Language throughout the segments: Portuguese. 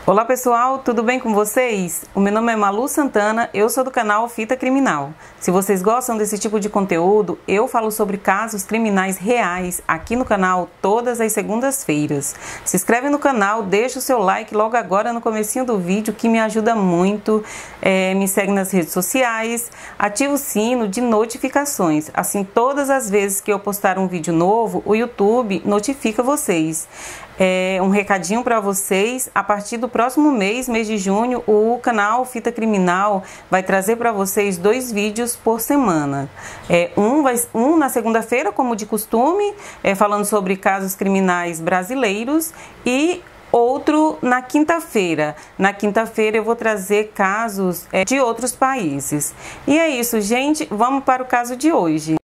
Olá pessoal, tudo bem com vocês? O meu nome é Malu Santana, eu sou do canal Fita Criminal. Se vocês gostam desse tipo de conteúdo, eu falo sobre casos criminais reais aqui no canal todas as segundas-feiras. Se inscreve no canal, deixa o seu like logo agora no comecinho do vídeo que me ajuda muito. Me segue nas redes sociais, ativa o sino de notificações. Assim, todas as vezes que eu postar um vídeo novo, o YouTube notifica vocês. Um recadinho para vocês: a partir do próximo mês de junho, o canal Fita Criminal vai trazer para vocês 2 vídeos por semana. Um na segunda-feira, como de costume, falando sobre casos criminais brasileiros, e outro na quinta-feira. Na quinta-feira eu vou trazer casos de outros países. E é isso, gente. Vamos para o caso de hoje.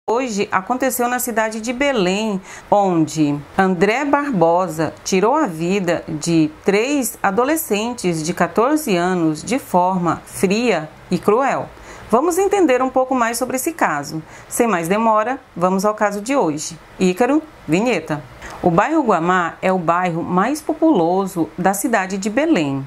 Hoje aconteceu na cidade de Belém, onde André Barbosa tirou a vida de 3 adolescentes de 14 anos de forma fria e cruel. Vamos entender um pouco mais sobre esse caso. Sem mais demora, vamos ao caso de hoje. Ícaro, vinheta. O bairro Guamá é o bairro mais populoso da cidade de Belém,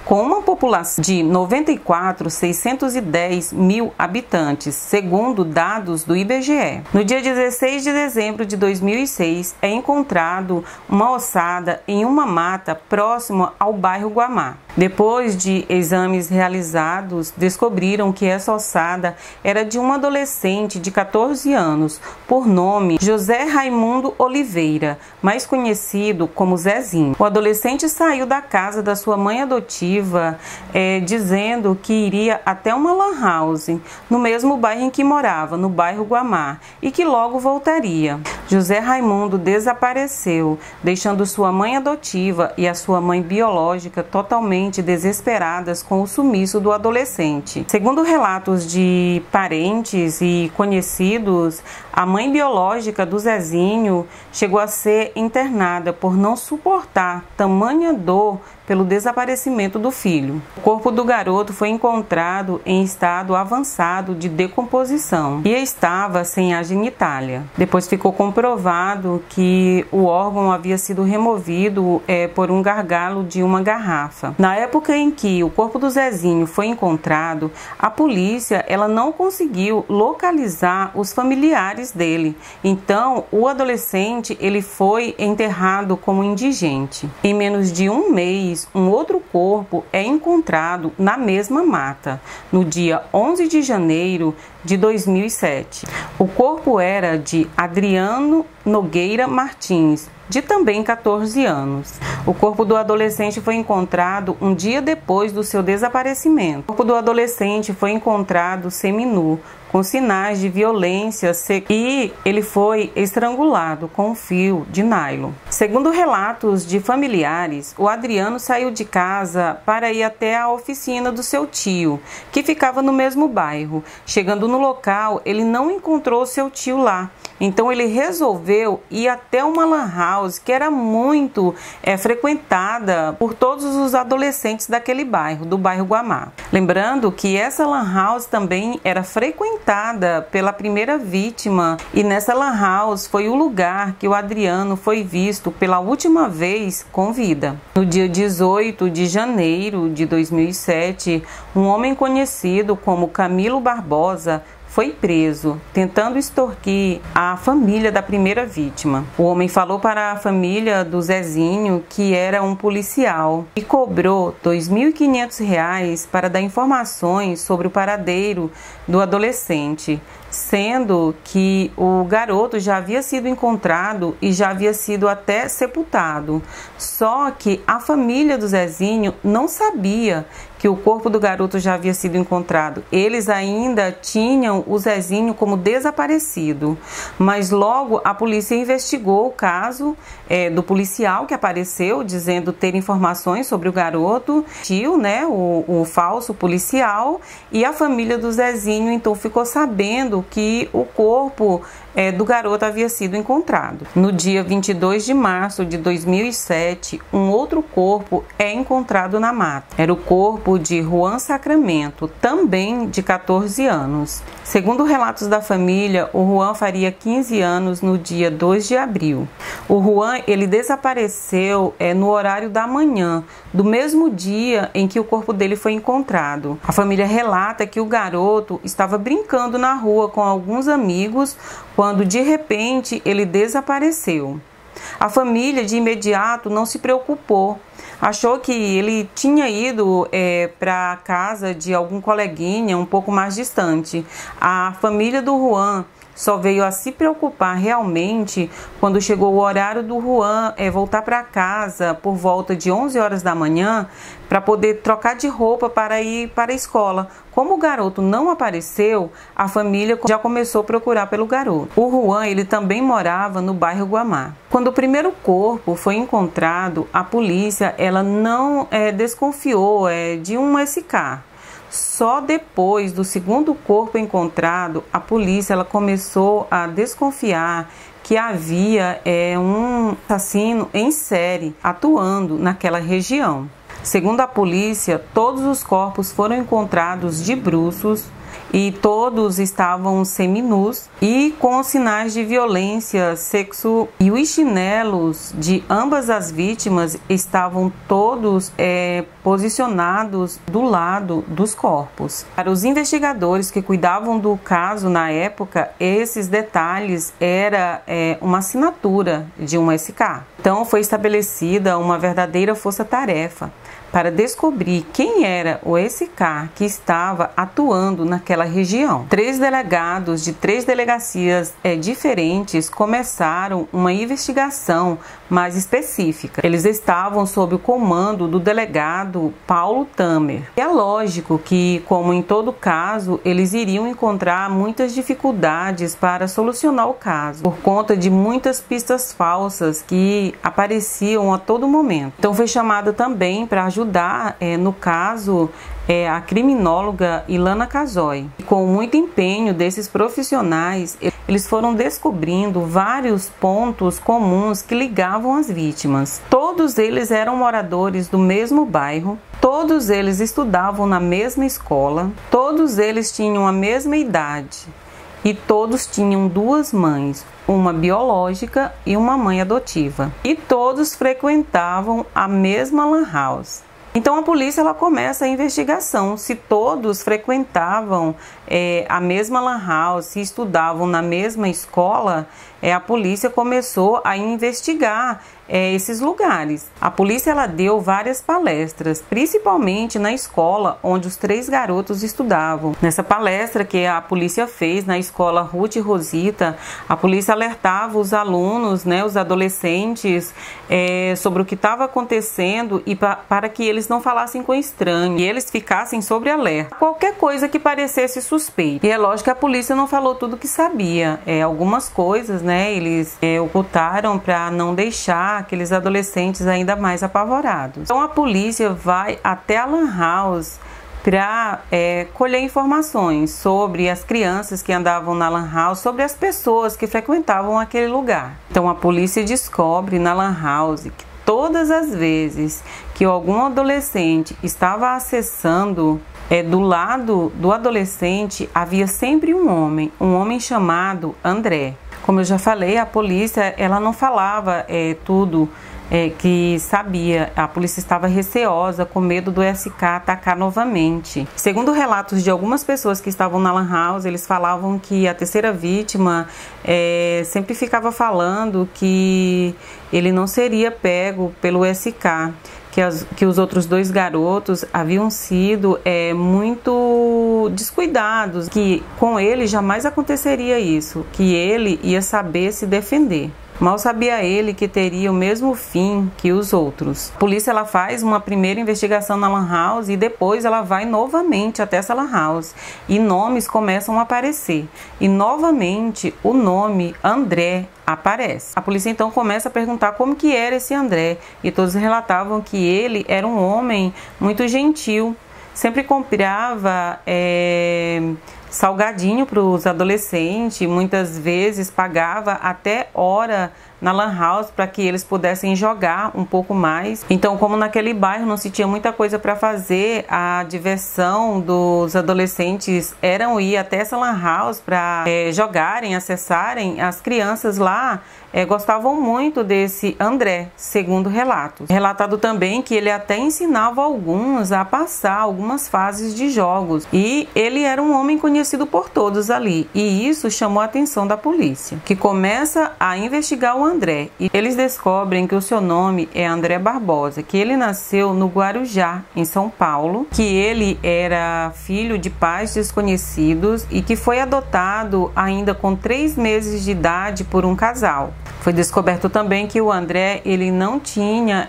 com uma população de 94.610 mil habitantes, segundo dados do IBGE. No dia 16 de dezembro de 2006, é encontrado uma ossada em uma mata próxima ao bairro Guamá. Depois de exames realizados, descobriram que essa ossada era de um adolescente de 14 anos, por nome José Raimundo Oliveira, mais conhecido como Zezinho. O adolescente saiu da casa da sua mãe adotiva, dizendo que iria até uma lan house, no mesmo bairro em que morava, no bairro Guamá, e que logo voltaria. José Raimundo desapareceu, deixando sua mãe adotiva e a sua mãe biológica totalmente desesperadas com o sumiço do adolescente. Segundo relatos de parentes e conhecidos, a mãe biológica do Zezinho chegou a ser internada por não suportar tamanha dor pelo desaparecimento do filho. O corpo do garoto foi encontrado em estado avançado de decomposição e estava sem a genitália. Depois ficou comprovado que o órgão havia sido removido por um gargalo de uma garrafa. Na época em que o corpo do Zezinho foi encontrado, a polícia não conseguiu localizar os familiares dele. Então, o adolescente foi enterrado como indigente. Em menos de um mês, um outro corpo é encontrado na mesma mata, no dia 11 de janeiro de 2007. O corpo era de Adriano Nogueira Martins, de também 14 anos. O corpo do adolescente foi encontrado um dia depois do seu desaparecimento. O corpo do adolescente foi encontrado seminu, com sinais de violência, e ele foi estrangulado com um fio de nylon. Segundo relatos de familiares, o Adriano saiu de casa para ir até a oficina do seu tio, que ficava no mesmo bairro. Chegando no local, ele não encontrou seu tio lá. Então ele resolveu ir até uma lan house que era muito frequentada por todos os adolescentes daquele bairro, do bairro Guamá. Lembrando que essa lan house também era frequentada pela primeira vítima, e nessa lan house foi o lugar que o Adriano foi visto pela última vez com vida. No dia 18 de janeiro de 2007, um homem conhecido como Camilo Barbosa foi preso, tentando extorquir a família da primeira vítima. O homem falou para a família do Zezinho que era um policial e cobrou R$ 2.500 para dar informações sobre o paradeiro do adolescente, sendo que o garoto já havia sido encontrado e já havia sido até sepultado. Só que a família do Zezinho não sabia que o corpo do garoto já havia sido encontrado. Eles ainda tinham o Zezinho como desaparecido, mas logo a polícia investigou o caso do policial que apareceu dizendo ter informações sobre o garoto, o falso policial, e a família do Zezinho então ficou sabendo que o corpo do garoto havia sido encontrado. No dia 22 de março de 2007, um outro corpo é encontrado na mata. Era o corpo de Juan Sacramento, também de 14 anos. Segundo relatos da família, o Juan faria 15 anos no dia 2 de abril. O Juan, ele desapareceu no horário da manhã, do mesmo dia em que o corpo dele foi encontrado. A família relata que o garoto estava brincando na rua com alguns amigos quando de repente ele desapareceu. A família de imediato não se preocupou, achou que ele tinha ido para a casa de algum coleguinha um pouco mais distante. A família do Juan só veio a se preocupar realmente quando chegou o horário do Juan voltar para casa por volta de 11 horas da manhã para poder trocar de roupa para ir para a escola. Como o garoto não apareceu, a família já começou a procurar pelo garoto. O Juan, ele também morava no bairro Guamá. Quando o primeiro corpo foi encontrado, a polícia ela não desconfiou de um SK. Só depois do segundo corpo encontrado, a polícia ela começou a desconfiar que havia um assassino em série atuando naquela região. Segundo a polícia, todos os corpos foram encontrados de bruços e todos estavam seminus e com sinais de violência, sexo, e os chinelos de ambas as vítimas estavam todos posicionados do lado dos corpos. Para os investigadores que cuidavam do caso na época, esses detalhes era uma assinatura de um SK. Então foi estabelecida uma verdadeira força-tarefa para descobrir quem era o SK que estava atuando naquela região. 3 delegados de 3 delegacias diferentes começaram uma investigação mais específica. Eles estavam sob o comando do delegado Paulo Tamer. É lógico que, como em todo caso, eles iriam encontrar muitas dificuldades para solucionar o caso, por conta de muitas pistas falsas que apareciam a todo momento. Então foi chamado também para ajudar no caso a criminóloga Ilana Casoy. Com muito empenho desses profissionais, eles foram descobrindo vários pontos comuns que ligavam as vítimas. Todos eles eram moradores do mesmo bairro, todos eles estudavam na mesma escola, todos eles tinham a mesma idade e todos tinham 2 mães, uma biológica e uma mãe adotiva. E todos frequentavam a mesma lan house. Então a polícia ela começa a investigação. Se todos frequentavam a mesma lan house, se estudavam na mesma escola, a polícia começou a investigar esses lugares. A polícia ela deu várias palestras, principalmente na escola onde os 3 garotos estudavam. Nessa palestra que a polícia fez na escola Ruth e Rosita, a polícia alertava os alunos, os adolescentes, sobre o que estava acontecendo e para que eles não falassem com estranhos e eles ficassem sob alerta. Qualquer coisa que parecesse suspeito. E é lógico que a polícia não falou tudo que sabia. Algumas coisas, eles ocultaram para não deixar aqueles adolescentes ainda mais apavorados. Então a polícia vai até a lan house para colher informações sobre as crianças que andavam na lan house, sobre as pessoas que frequentavam aquele lugar. Então a polícia descobre na lan house que todas as vezes que algum adolescente estava acessando, do lado do adolescente havia sempre um homem chamado André. Como eu já falei, a polícia ela não falava tudo que sabia. A polícia estava receosa, com medo do SK atacar novamente. Segundo relatos de algumas pessoas que estavam na lan house, eles falavam que a terceira vítima sempre ficava falando que ele não seria pego pelo SK, que os outros 2 garotos haviam sido muito descuidados, que com ele jamais aconteceria isso, que ele ia saber se defender. Mal sabia ele que teria o mesmo fim que os outros. A polícia ela faz uma primeira investigação na lan house e depois ela vai novamente até essa lan house e nomes começam a aparecer. E novamente o nome André aparece. A polícia então começa a perguntar como que era esse André e todos relatavam que ele era um homem muito gentil, sempre comprava salgadinho para os adolescentes, muitas vezes pagava até hora na lan house para que eles pudessem jogar um pouco mais. Então, como naquele bairro não se tinha muita coisa para fazer, a diversão dos adolescentes era ir até essa lan house para jogarem, acessarem. As crianças lá gostavam muito desse André, segundo relatos. Relatado também que ele até ensinava alguns a passar algumas fases de jogos, e ele era um homem conhecido por todos ali, e isso chamou a atenção da polícia, que começa a investigar o André, e eles descobrem que o seu nome é André Barbosa, que ele nasceu no Guarujá, em São Paulo, que ele era filho de pais desconhecidos e que foi adotado ainda com 3 meses de idade por um casal. Foi descoberto também que o André ele não tinha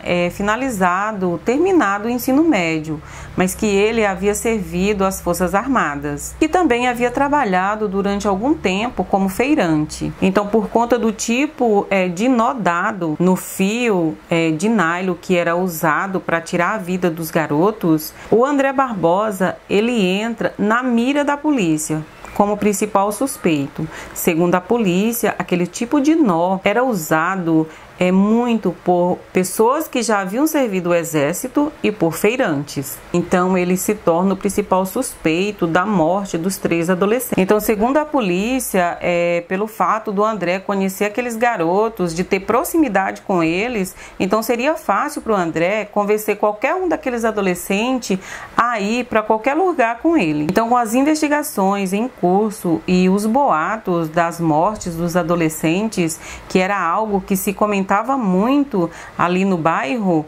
terminado o ensino médio, mas que ele havia servido às Forças Armadas e também havia trabalhado durante algum tempo como feirante. Então, por conta do tipo de nó dado no fio de nylon que era usado para tirar a vida dos garotos, o André Barbosa ele entra na mira da polícia como principal suspeito. Segundo a polícia, aquele tipo de nó era usado muito por pessoas que já haviam servido o exército e por feirantes. Então ele se torna o principal suspeito da morte dos 3 adolescentes. Então, segundo a polícia, pelo fato do André conhecer aqueles garotos, de ter proximidade com eles, então seria fácil para o André convencer qualquer um daqueles adolescentes a ir para qualquer lugar com ele. Então, com as investigações em curso e os boatos das mortes dos adolescentes, que era algo que se comentava muito ali no bairro,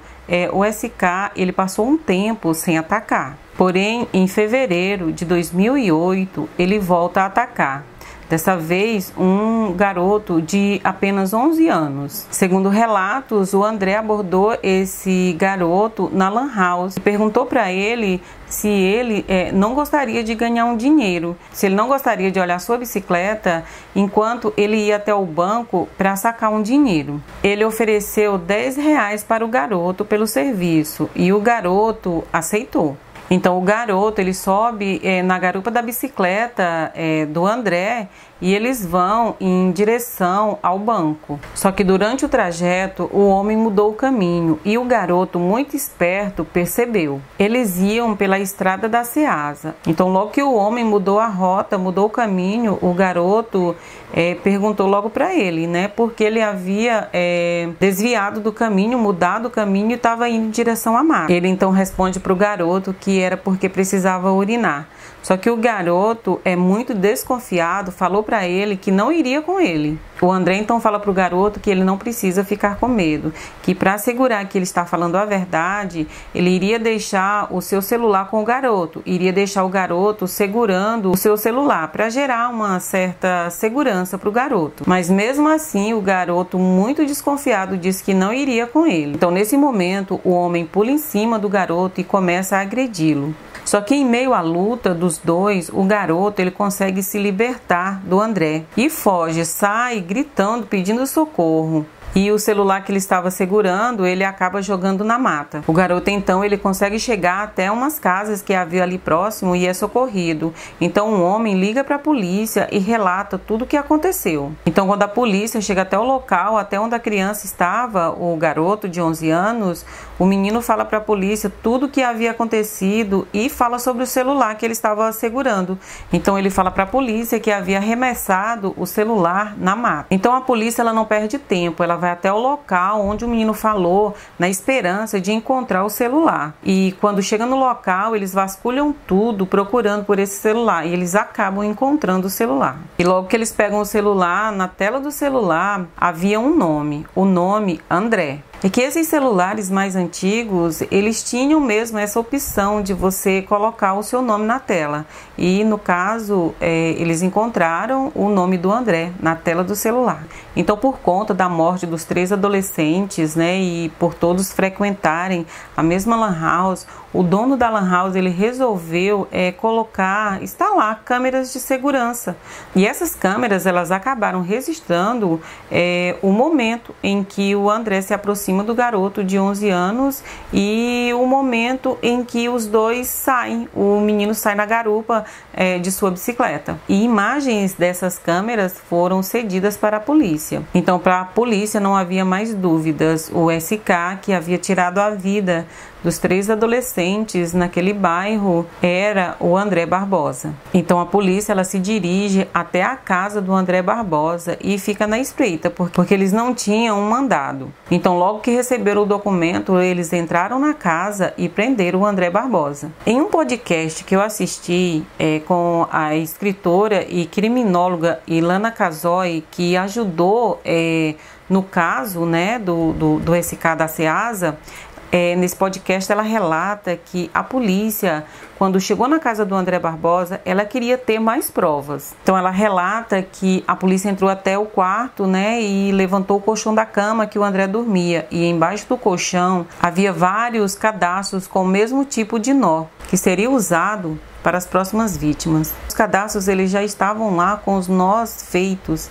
o SK ele passou um tempo sem atacar. Porém, em fevereiro de 2008, ele volta a atacar. Dessa vez, um garoto de apenas 11 anos. Segundo relatos, o André abordou esse garoto na lan house e perguntou para ele se ele não gostaria de ganhar um dinheiro, se ele não gostaria de olhar sua bicicleta enquanto ele ia até o banco para sacar um dinheiro. Ele ofereceu R$10 para o garoto pelo serviço e o garoto aceitou. Então o garoto ele sobe na garupa da bicicleta do André e eles vão em direção ao banco. Só que durante o trajeto o homem mudou o caminho e o garoto, muito esperto, percebeu. Eles iam pela estrada da Ceasa. Então logo que o homem mudou a rota, mudou o caminho, o garoto perguntou logo para ele, né? Porque ele havia desviado do caminho, mudado o caminho e estava indo em direção à mata. Ele então responde para o garoto que era porque precisava urinar. Só que o garoto muito desconfiado, falou para ele que não iria com ele. O André então fala para o garoto que ele não precisa ficar com medo, que para assegurar que ele está falando a verdade, ele iria deixar o seu celular com o garoto, iria deixar o garoto segurando o seu celular para gerar uma certa segurança para o garoto. Mas mesmo assim, o garoto, muito desconfiado, disse que não iria com ele. Então, nesse momento, o homem pula em cima do garoto e começa a agredi-lo. Só que em meio à luta dos dois, o garoto ele consegue se libertar do André e foge, sai gritando, pedindo socorro. E o celular que ele estava segurando, ele acaba jogando na mata. O garoto, então, ele consegue chegar até umas casas que havia ali próximo e é socorrido. Então, um homem liga para a polícia e relata tudo o que aconteceu. Então, quando a polícia chega até o local, até onde a criança estava, o garoto de 11 anos, o menino fala para a polícia tudo o que havia acontecido e fala sobre o celular que ele estava segurando. Então, ele fala para a polícia que havia arremessado o celular na mata. Então, a polícia ela não perde tempo, ela vai até o local onde o menino falou, na esperança de encontrar o celular. E quando chega no local, eles vasculham tudo procurando por esse celular e eles acabam encontrando o celular. E logo que eles pegam o celular, na tela do celular havia um nome, o nome André. E que esses celulares mais antigos, eles tinham mesmo essa opção de você colocar o seu nome na tela. E no caso, eles encontraram o nome do André na tela do celular. Então, por conta da morte dos 3 adolescentes, né, e por todos frequentarem a mesma lan house, o dono da Lan House ele resolveu instalar câmeras de segurança. E essas câmeras elas acabaram registrando o momento em que o André se aproxima do garoto de 11 anos e o momento em que os dois saem. O menino sai na garupa de sua bicicleta. E imagens dessas câmeras foram cedidas para a polícia. Então, para a polícia não havia mais dúvidas. O SK, que havia tirado a vida dos 3 adolescentes naquele bairro, era o André Barbosa. Então a polícia ela se dirige até a casa do André Barbosa e fica na espreita, porque eles não tinham um mandado. Então logo que receberam o documento, eles entraram na casa e prenderam o André Barbosa. Em um podcast que eu assisti com a escritora e criminóloga Ilana Casoy, que ajudou no caso do SK da Ceasa, nesse podcast ela relata que a polícia, quando chegou na casa do André Barbosa, ela queria ter mais provas. Então ela relata que a polícia entrou até o quarto, e levantou o colchão da cama que o André dormia. E embaixo do colchão havia vários cadastros com o mesmo tipo de nó, que seria usado para as próximas vítimas. Os cadastros eles já estavam lá com os nós feitos,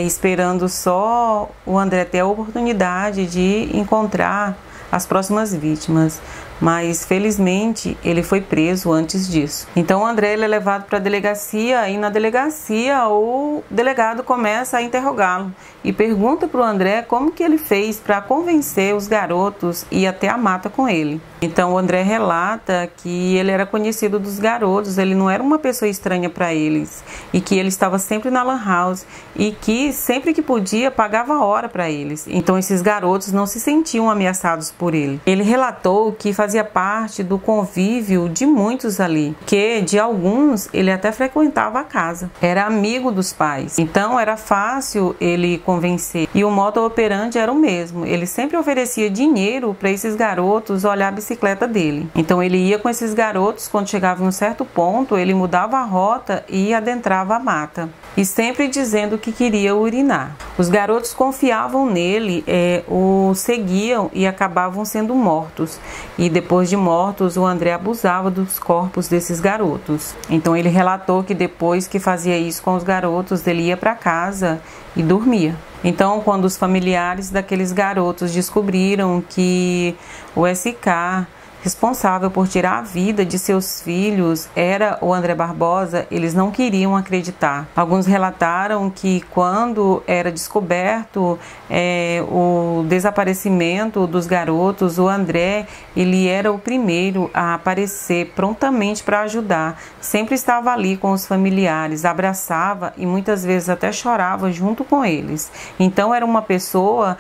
esperando só o André ter a oportunidade de encontrar as próximas vítimas, mas felizmente ele foi preso antes disso. Então o André ele é levado para a delegacia e na delegacia o delegado começa a interrogá-lo e pergunta para o André como que ele fez para convencer os garotos e ir até a mata com ele. Então o André relata que ele era conhecido dos garotos, ele não era uma pessoa estranha para eles e que ele estava sempre na Lan House e que sempre que podia pagava hora para eles. Então esses garotos não se sentiam ameaçados por ele. Ele relatou que fazia parte do convívio de muitos ali, que de alguns ele até frequentava a casa, era amigo dos pais, então era fácil ele convencer. E o modo operandi era o mesmo, ele sempre oferecia dinheiro para esses garotos olhar a bicicleta dele. Então ele ia com esses garotos, quando chegava em um certo ponto, ele mudava a rota e adentrava a mata. E sempre dizendo que queria urinar. Os garotos confiavam nele, o seguiam e acabavam sendo mortos. E depois de mortos, o André abusava dos corpos desses garotos. Então ele relatou que depois que fazia isso com os garotos, ele ia para casa e dormia. Então, quando os familiares daqueles garotos descobriram que o SK responsável por tirar a vida de seus filhos era o André Barbosa, eles não queriam acreditar. Alguns relataram que quando era descoberto o desaparecimento dos garotos, o André ele era o primeiro a aparecer prontamente para ajudar. Sempre estava ali com os familiares, abraçava e muitas vezes até chorava junto com eles. Então era uma pessoa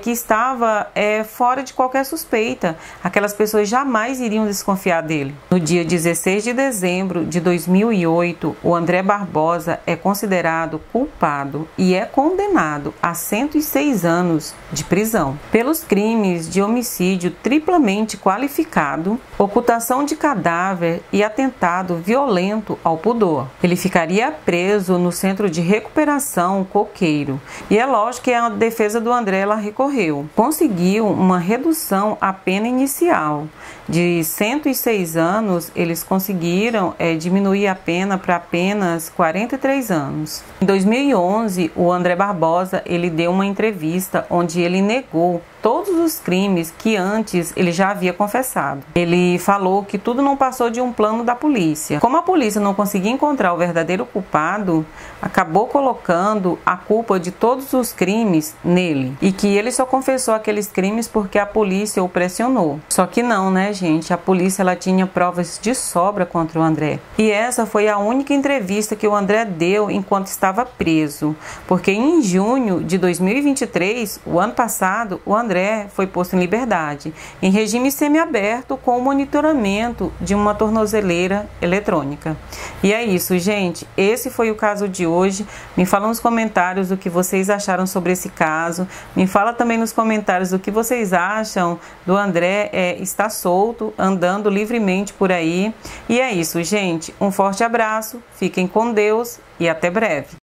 que estava fora de qualquer suspeita. Aquelas pessoas jamais iriam desconfiar dele. No dia 16 de dezembro de 2008, o André Barbosa é considerado culpado e é condenado a 106 anos de prisão pelos crimes de homicídio triplamente qualificado, ocultação de cadáver e atentado violento ao pudor. Ele ficaria preso no Centro de Recuperação Coqueiro. E é lógico que a defesa do André ela recorreu. Conseguiu uma redução à pena inicial. De 106 anos, eles conseguiram diminuir a pena para apenas 43 anos. Em 2011, o André Barbosa ele deu uma entrevista onde ele negou todos os crimes que antes ele já havia confessado. Ele falou que tudo não passou de um plano da polícia. Como a polícia não conseguia encontrar o verdadeiro culpado, acabou colocando a culpa de todos os crimes nele. E que ele só confessou aqueles crimes porque a polícia o pressionou. Só que não, né, gente? A polícia ela tinha provas de sobra contra o André. E essa foi a única entrevista que o André deu enquanto estava preso. Porque em junho de 2023, o ano passado, o André foi posto em liberdade, em regime semiaberto com o monitoramento de uma tornozeleira eletrônica. E é isso, gente. Esse foi o caso de hoje. Me fala nos comentários o que vocês acharam sobre esse caso. Me fala também nos comentários o que vocês acham do André estar solto, andando livremente por aí. E é isso, gente. Um forte abraço, fiquem com Deus e até breve.